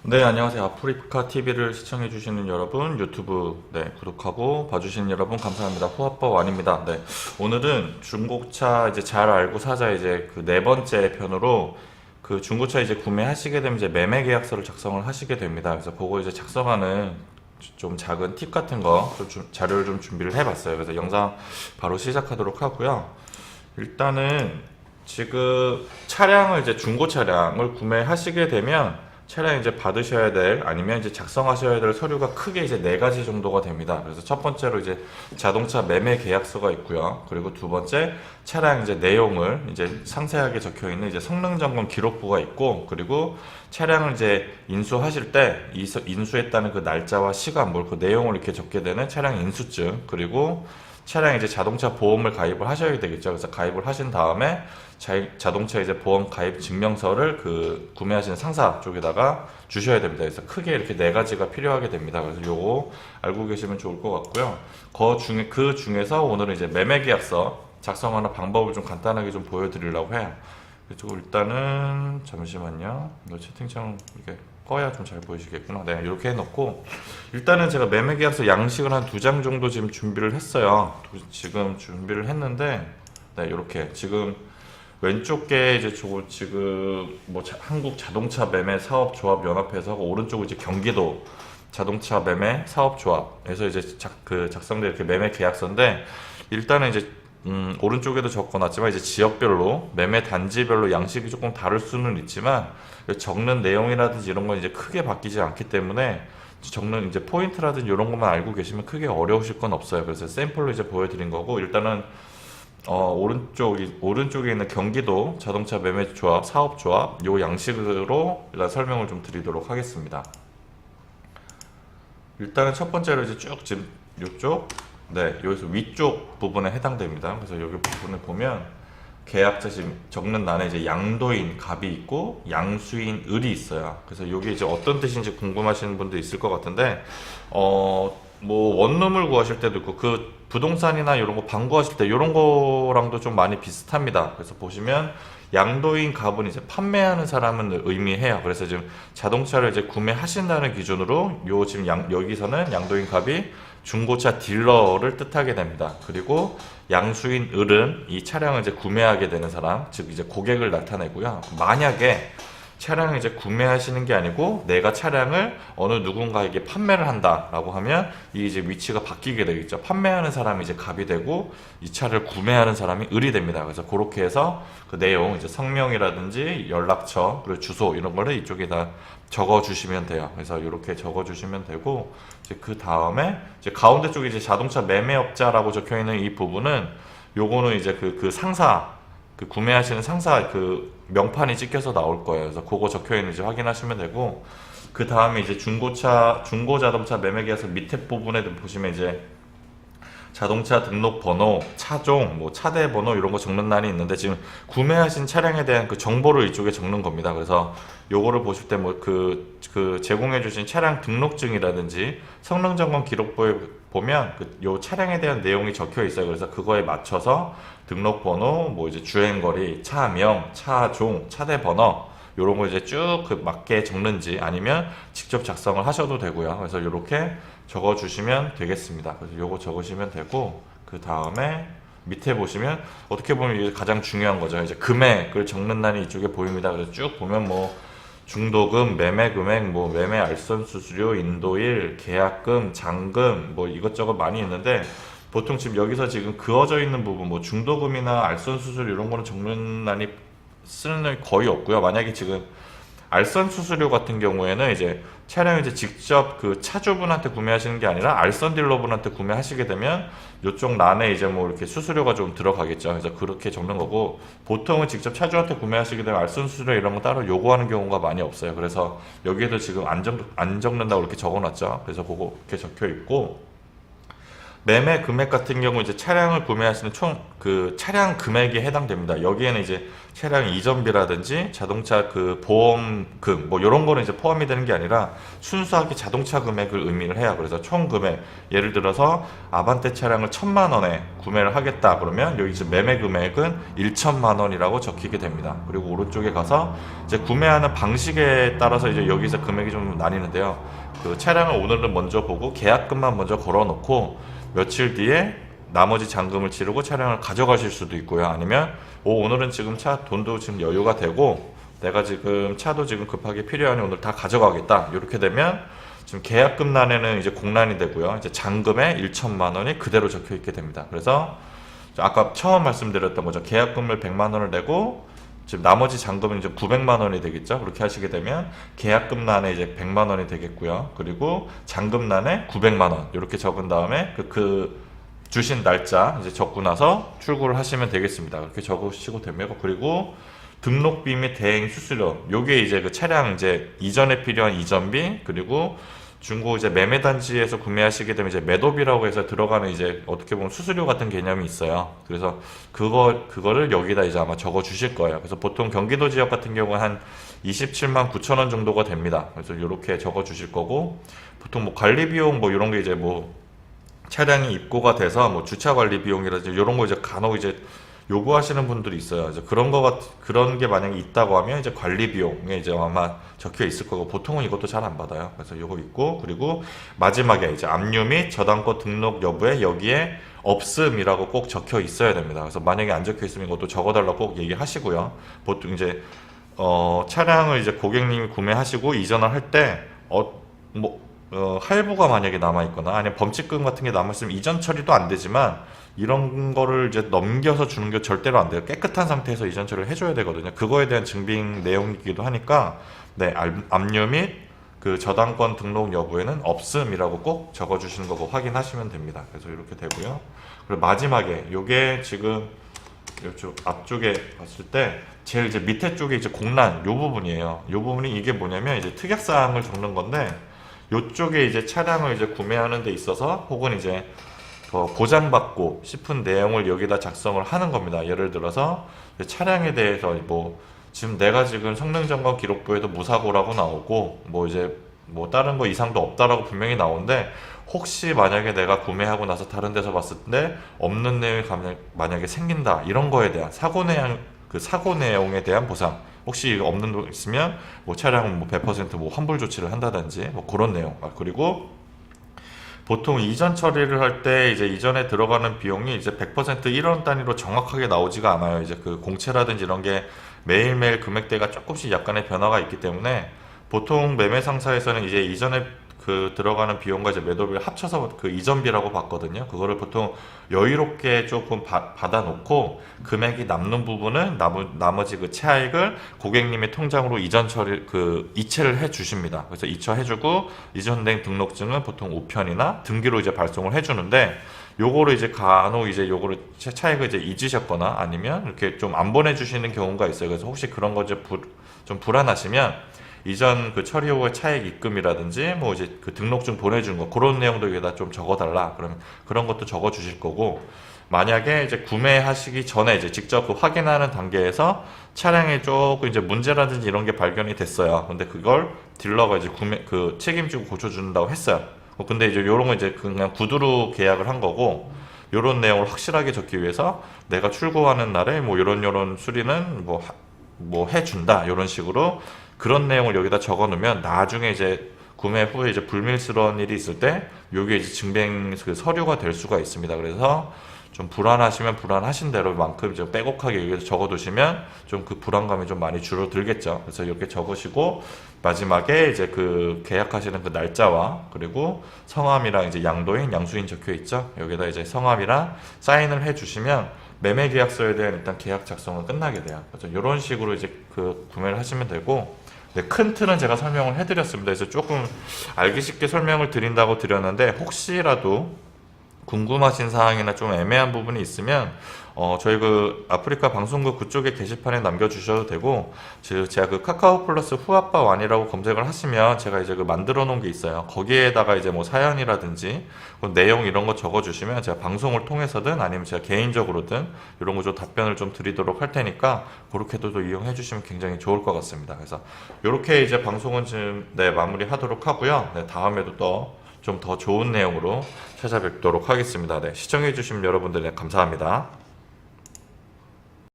네, 안녕하세요. 아프리카 TV를 시청해주시는 여러분, 유튜브, 구독하고 봐주시는 여러분, 감사합니다. 호아빠 완입니다. 오늘은 중고차 이제 잘 알고 사자 이제 그 네 번째 편으로 그 중고차 이제 구매하시게 되면 이제 매매 계약서를 작성을 하시게 됩니다. 그래서 그거 이제 작성하는 좀 작은 팁 같은 거, 자료를 좀 준비를 해봤어요. 그래서 영상 바로 시작하도록 하고요. 일단은 지금 차량을 이제 중고 차량을 구매하시게 되면 차량 이제 받으셔야 될 아니면 이제 작성하셔야 될 서류가 크게 이제 네 가지 정도가 됩니다. 그래서 첫 번째로 이제 자동차 매매 계약서가 있고요. 그리고 두 번째 차량 이제 내용을 이제 상세하게 적혀 있는 이제 성능 점검 기록부가 있고, 그리고 차량을 이제 인수하실 때 인수했다는 그 날짜와 시간, 뭘 그 내용을 이렇게 적게 되는 차량 인수증, 그리고 차량 이제 자동차 보험을 가입을 하셔야 되겠죠. 그래서 가입을 하신 다음에 자동차 이제 보험 가입 증명서를 그 구매하시는 상사 쪽에다가 주셔야 됩니다. 그래서 크게 이렇게 네 가지가 필요하게 됩니다. 그래서 요거 알고 계시면 좋을 것 같고요. 그 중에서 오늘은 이제 매매 계약서 작성하는 방법을 좀 간단하게 좀 보여드리려고 해요. 그리고 일단은 잠시만요. 이 채팅창 이렇게 꺼야 좀 잘 보이시겠구나. 네, 이렇게 해놓고 일단은 제가 매매계약서 양식을 한 두 장 정도 지금 준비를 했어요. 지금 준비를 했는데, 네, 이렇게 지금 왼쪽 게 이제 저거 지금 뭐 한국 자동차 매매 사업 조합 연합회에서 하고, 오른쪽은 이제 경기도 자동차 매매 사업 조합에서 이제 작성된 이렇게 매매 계약서인데, 일단은 이제 오른쪽에도 적어놨지만 이제 지역별로 매매 단지별로 양식이 조금 다를 수는 있지만 적는 내용이라든지 이런 건 이제 크게 바뀌지 않기 때문에 적는 이제 포인트라든지 이런 것만 알고 계시면 크게 어려우실 건 없어요. 그래서 샘플로 이제 보여드린 거고, 일단은 오른쪽에 있는 경기도 자동차 매매 조합 사업 조합 요 양식으로 일단 설명을 좀 드리도록 하겠습니다. 일단은 첫 번째로 이제 쭉 지금 요쪽, 네, 여기서 위쪽 부분에 해당됩니다. 그래서 여기 부분을 보면 계약자 지금 적는 난에 이제 양도인 갑이 있고 양수인 을이 있어요. 그래서 이게 이제 어떤 뜻인지 궁금하시는 분도 있을 것 같은데, 뭐 원룸을 구하실 때도 있고 그 부동산이나 이런 거 방구하실 때 이런 거랑도 좀 많이 비슷합니다. 그래서 보시면 양도인 갑은 이제 판매하는 사람을 의미해요. 그래서 지금 자동차를 이제 구매하신다는 기준으로 요 지금 여기서는 양도인 갑이 중고차 딜러를 뜻하게 됩니다. 그리고 양수인 을은 이 차량을 이제 구매하게 되는 사람, 즉 이제 고객을 나타내고요. 만약에 차량을 이제 구매하시는 게 아니고 내가 차량을 어느 누군가에게 판매를 한다라고 하면 이 이제 위치가 바뀌게 되겠죠. 판매하는 사람이 이제 갑이 되고 이 차를 구매하는 사람이 을이 됩니다. 그래서 그렇게 해서 그 내용 이제 성명이라든지 연락처 그리고 주소 이런 거를 이쪽에다 적어 주시면 돼요. 그래서 이렇게 적어 주시면 되고, 이제 그 다음에 이제 가운데 쪽에 이제 자동차 매매업자라고 적혀 있는 이 부분은 요거는 이제 그 상사, 그 구매하시는 상사 그 명판이 찍혀서 나올 거예요. 그래서 그거 적혀 있는지 확인하시면 되고, 그 다음에 이제 중고 자동차 매매계약서 밑에 부분에 보시면 이제 자동차 등록 번호, 차종, 뭐 차대 번호 이런 거 적는欄이 있는데, 지금 구매하신 차량에 대한 그 정보를 이쪽에 적는 겁니다. 그래서 요거를 보실 때 뭐 그 제공해 주신 차량 등록증이라든지 성능 점검 기록부에 보면 요 차량에 대한 내용이 적혀 있어요. 그래서 그거에 맞춰서 등록 번호, 뭐 이제 주행 거리, 차명, 차종, 차대 번호 요런 거 이제 쭉 그 맞게 적는지 아니면 직접 작성을 하셔도 되고요. 그래서 이렇게 적어 주시면 되겠습니다. 그래서 요거 적으시면 되고, 그 다음에 밑에 보시면 어떻게 보면 이게 가장 중요한 거죠. 이제 금액을 적는欄이 이쪽에 보입니다. 그래서 쭉 보면 뭐 중도금, 매매 금액, 뭐 매매 알선 수수료, 인도일, 계약금, 잔금, 뭐 이것저것 많이 있는데, 보통 지금 여기서 지금 그어져 있는 부분, 뭐 중도금이나 알선 수수료 이런 거는 적는欄이 쓰는 일 거의 없고요. 만약에 지금 알선 수수료 같은 경우에는 이제 차량 이제 직접 그 차주분한테 구매하시는 게 아니라 알선 딜러분한테 구매하시게 되면 이쪽 란에 이제 뭐 이렇게 수수료가 좀 들어가겠죠. 그래서 그렇게 적는 거고, 보통은 직접 차주한테 구매하시게 되면 알선 수수료 이런 거 따로 요구하는 경우가 많이 없어요. 그래서 여기에도 지금 안 적는다고 이렇게 적어놨죠. 그래서 그거 이렇게 적혀 있고, 매매 금액 같은 경우 이제 차량을 구매하시는 총 그 차량 금액에 해당됩니다. 여기에는 이제 차량 이전비라든지 자동차 그 보험금 뭐 이런 거는 이제 포함이 되는 게 아니라 순수하게 자동차 금액을 의미를 해요. 그래서 총 금액 예를 들어서 아반떼 차량을 1,000만 원에 구매를 하겠다 그러면 여기 이제 매매 금액은 1천만 원이라고 적히게 됩니다. 그리고 오른쪽에 가서 이제 구매하는 방식에 따라서 이제 여기서 금액이 좀 나뉘는데요. 그 차량을 오늘은 먼저 보고 계약금만 먼저 걸어놓고 며칠 뒤에 나머지 잔금을 치르고 차량을 가져가실 수도 있고요. 아니면 오늘은 지금 차 돈도 지금 여유가 되고 내가 지금 차도 지금 급하게 필요하니 오늘 다 가져가겠다. 이렇게 되면 지금 계약금란에는 이제 공란이 되고요. 이제 잔금에 1천만 원이 그대로 적혀 있게 됩니다. 그래서 아까 처음 말씀드렸던 거죠. 계약금을 100만 원을 내고 지금 나머지 잔금은 이제 900만 원이 되겠죠. 그렇게 하시게 되면 계약금란에 이제 100만 원이 되겠고요. 그리고 잔금란에 900만 원 이렇게 적은 다음에 그 주신 날짜 이제 적고 나서 출고를 하시면 되겠습니다. 그렇게 적으시고 되면 그리고 등록비 및 대행 수수료 요게 이제 그 차량 이제 이전에 필요한 이전비 그리고 중고 이제 매매 단지에서 구매하시게 되면 이제 매도비라고 해서 들어가는 이제 어떻게 보면 수수료 같은 개념이 있어요. 그래서 그거를 여기다 이제 아마 적어 주실 거예요. 그래서 보통 경기도 지역 같은 경우는 한 27만 9천 원 정도가 됩니다. 그래서 이렇게 적어 주실 거고 보통 뭐 관리 비용 뭐 이런 게 이제 뭐 차량이 입고가 돼서 뭐 주차 관리 비용이라든지 이런 거 이제 간혹 이제 요구하시는 분들이 있어요. 이제 그런 게 만약에 있다고 하면 이제 관리 비용에 이제 아마 적혀 있을 거고 보통은 이것도 잘 안 받아요. 그래서 요거 있고 그리고 마지막에 이제 압류 및 저당권 등록 여부에 여기에 없음이라고 꼭 적혀 있어야 됩니다. 그래서 만약에 안 적혀 있으면 이것도 적어달라고 꼭 얘기하시고요. 보통 이제 차량을 이제 고객님이 구매하시고 이전을 할 때 할부가 만약에 남아있거나 아니면 범칙금 같은 게 남아있으면 이전 처리도 안 되지만 이런 거를 이제 넘겨서 주는 게 절대로 안 돼요. 깨끗한 상태에서 이전 처리를 해줘야 되거든요. 그거에 대한 증빙 내용이기도 하니까 네, 압류 및 그 저당권 등록 여부에는 없음이라고 꼭 적어주시는 거고 확인하시면 됩니다. 그래서 이렇게 되고요. 그리고 마지막에 요게 지금 이쪽 앞쪽에 봤을 때 제일 이제 밑에 쪽에 이제 공란 요 부분이에요. 요 부분이 이게 뭐냐면 이제 특약사항을 적는 건데 요쪽에 이제 차량을 이제 구매하는 데 있어서 혹은 이제 보장받고 싶은 내용을 여기다 작성을 하는 겁니다. 예를 들어서 차량에 대해서 뭐 지금 내가 지금 성능점검 기록부에도 무사고라고 나오고 뭐 이제 뭐 다른 거 이상도 없다라고 분명히 나오는데 혹시 만약에 내가 구매하고 나서 다른 데서 봤을 때 없는 내용이 만약에 생긴다 이런 거에 대한 사고 내용에 대한 보상 혹시 없는 거 있으면 뭐 차량은 뭐 100% 환불 조치를 한다든지 뭐 그런 내용 그리고 보통 이전 처리를 할 때 이제 이전에 들어가는 비용이 이제 100% 1원 단위로 정확하게 나오지가 않아요. 이제 그 공채라든지 이런 게 매일매일 금액대가 조금씩 약간의 변화가 있기 때문에 보통 매매 상사에서는 이제 이전에 그 들어가는 비용과 이제 매도비를 합쳐서 그 이전비라고 봤거든요. 그거를 보통 여유롭게 조금 받아놓고 금액이 남는 부분은 나머지 그 차액을 고객님의 통장으로 이전 처리 이체를 해주십니다. 그래서 이체해주고 이전된 등록증은 보통 우편이나 등기로 이제 발송을 해주는데 요거를 이제 간혹 이제 요거를 차액을 이제 잊으셨거나 아니면 이렇게 좀 안 보내주시는 경우가 있어요. 그래서 혹시 그런 거 좀 불안하시면 이전 그 처리 후의 차액 입금이라든지 뭐 이제 그 등록증 보내준 거 그런 내용도 여기다 좀 적어달라. 그러면 그런 것도 적어 주실 거고 만약에 이제 구매하시기 전에 이제 직접 그 확인하는 단계에서 차량에 조금 이제 문제라든지 이런 게 발견이 됐어요. 근데 그걸 딜러가 이제 책임지고 고쳐준다고 했어요. 근데 이제 요런 거 이제 그냥 구두로 계약을 한 거고 요런 내용을 확실하게 적기 위해서 내가 출고하는 날에 뭐 요런 수리는 뭐 해준다 요런 식으로 그런 내용을 여기다 적어 놓으면 나중에 이제 구매 후에 이제 불밀스러운 일이 있을 때 요게 이제 증빙 그 서류가 될 수가 있습니다. 그래서 좀 불안하시면 불안하신 대로만큼 이제 빼곡하게 여기서 적어 두시면 좀 그 불안감이 좀 많이 줄어들겠죠. 그래서 이렇게 적으시고 마지막에 이제 그 계약하시는 그 날짜와 그리고 성함이랑 이제 양도인, 양수인 적혀 있죠. 여기다 이제 성함이랑 사인을 해 주시면 매매 계약서에 대한 일단 계약 작성은 끝나게 돼요. 그래서 이런 식으로 이제 그 구매를 하시면 되고 네, 큰 틀은 제가 설명을 해드렸습니다. 그래서 조금 알기 쉽게 설명을 드린다고 드렸는데 혹시라도 궁금하신 사항이나 좀 애매한 부분이 있으면 저희 그 아프리카 방송국 그쪽에 게시판에 남겨주셔도 되고, 제가 그 카카오 플러스 후아빠 완이라고 검색을 하시면 제가 이제 그 만들어 놓은 게 있어요. 거기에다가 이제 뭐 사연이라든지 그 내용 이런 거 적어주시면 제가 방송을 통해서든 아니면 제가 개인적으로든 이런 거 좀 답변을 좀 드리도록 할 테니까 그렇게도 또 이용해 주시면 굉장히 좋을 것 같습니다. 그래서 이렇게 이제 방송은 지금 마무리하도록 하고요. 다음에도 또 좀 더 좋은 내용으로 찾아뵙도록 하겠습니다. 시청해주신 여러분들 감사합니다.